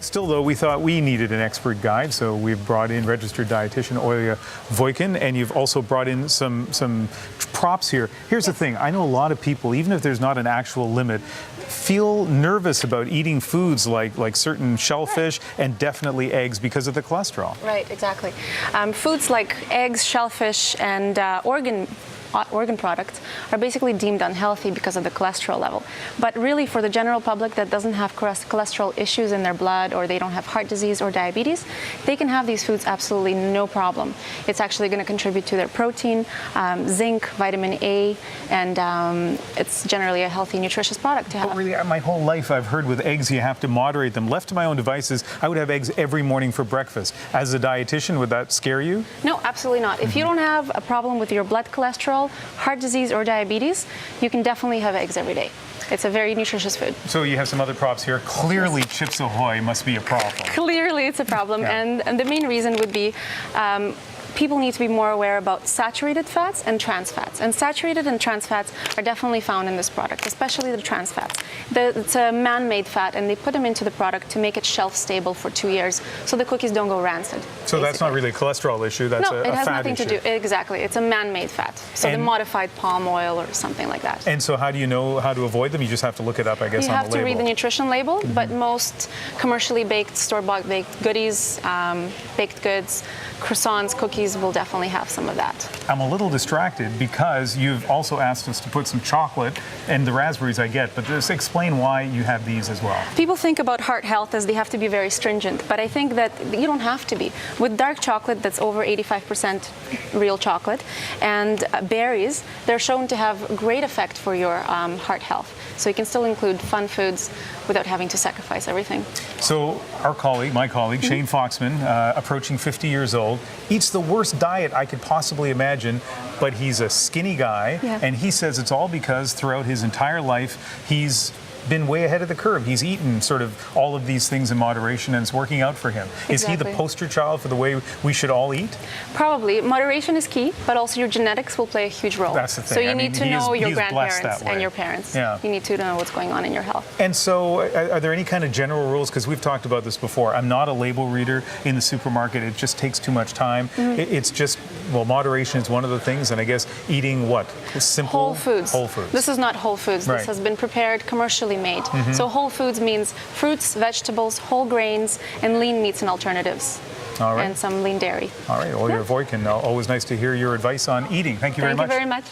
Still, though, we thought we needed an expert guide, so we've brought in registered dietitian Olya Voikin, and you've also brought in some props here. Here's the thing. I know a lot of people, even if there's not an actual limit, feel nervous about eating foods like certain shellfish and definitely eggs because of the cholesterol. Right, exactly. Foods like eggs, shellfish, and organ products are basically deemed unhealthy because of the cholesterol level. But really, for the general public that doesn't have cholesterol issues in their blood, or they don't have heart disease or diabetes, they can have these foods absolutely no problem. It's actually going to contribute to their protein, zinc, vitamin A, and it's generally a healthy, nutritious product to have. But really, my whole life I've heard with eggs you have to moderate them. Left to my own devices, I would have eggs every morning for breakfast. As a dietitian, would that scare you? No, absolutely not. If you don't have a problem with your blood cholesterol, heart disease, or diabetes, you can definitely have eggs every day. It's a very nutritious food. So you have some other props here. Clearly, Chips Ahoy must be a problem. Clearly, it's a problem. Yeah. And the main reason would be people need to be more aware about saturated fats and trans fats. And saturated and trans fats are definitely found in this product, especially the trans fats. It's a man-made fat, and they put them into the product to make it shelf-stable for 2 years, so the cookies don't go rancid. So basically. That's not really a cholesterol issue, that's no, a fat issue. it has nothing to do, exactly. It's a man-made fat, so the modified palm oil or something like that. And so how do you know how to avoid them? You just have to look it up, I guess, on the label. You have to read the nutrition label, but most commercially baked, store-bought baked goodies, baked goods, croissants, cookies will definitely have some of that. I'm a little distracted because you've also asked us to put some chocolate, and the raspberries I get, but just explain why you have these as well. People think about heart health as they have to be very stringent, but I think that you don't have to be. With dark chocolate that's over 85% real chocolate and berries, they're shown to have great effect for your heart health. So you can still include fun foods without having to sacrifice everything. So our colleague, my colleague, Shane Foxman, approaching 50 years old, eats the worst diet I could possibly imagine, but he's a skinny guy, and he says it's all because throughout his entire life, he's been way ahead of the curve. He's eaten sort of all of these things in moderation, and it's working out for him. Exactly. Is he the poster child for the way we should all eat? Probably. Moderation is key, but also your genetics will play a huge role. That's the thing. So you need to know your grandparents and your parents. Yeah. You need to know what's going on in your health. And so are there any kind of general rules? Because we've talked about this before. I'm not a label reader in the supermarket. It just takes too much time. It's just, well, moderation is one of the things, and I guess eating what? Simple? Whole foods. Whole foods. This is not whole foods. Right. This has been prepared, commercially made. So whole foods means fruits, vegetables, whole grains, and lean meats and alternatives. All right. And some lean dairy. All right, Olya Voikin, always nice to hear your advice on eating. Thank you very much. Thank you very much.